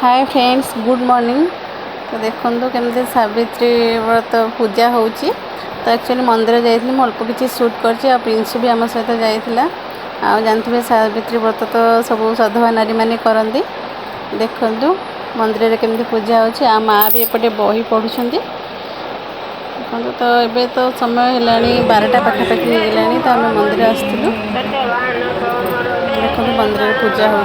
Hi friends good morning. तो देखो केमती सावित्री व्रत पूजा हो तो एक्चुअली मंदिर जाइए मैं अल्प किसी शूट कर प्रिंस भी आम सहित जाइला। जानते सावित्री व्रत तो सब सधवा नारी मैंने करती। देखु मंदिर केमती पूजा हो माँ भी एपटे बही पढ़ुं। देखो तो ये तो समय है 12टा पाखापाखि होगा तो आम मंदिर आसलु। देखो मंदिर पूजा हो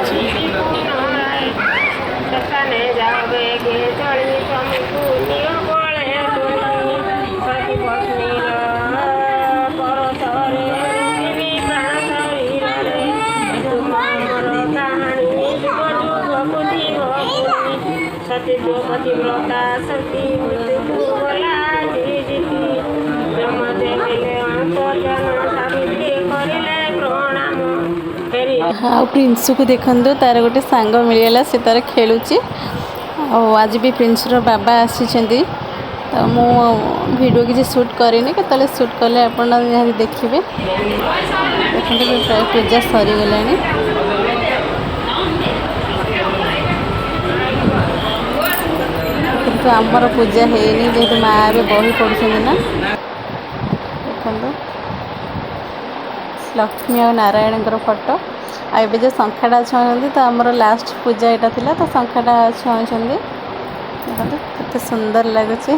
पतिव्रता सती हाँ प्रिंस को देखु तार गोटे सांग मिलगला से तार खेलुची। आज भी प्रिंस रो बाबा आसी तो मु वीडियो किसी शूट करनी के शूट कले आप देखिए। देखते प्राय पूजा सरीगला किंतु आमर पूजा है जेहेतु माँ भी बही पढ़ुं ना। देखो लक्ष्मी और नारायण फोटो आबे जो शंखाटा छुँच तो आमर लास्ट पूजा यहाँ था तो शंखाटा छुँच देखते सुंदर लगुच।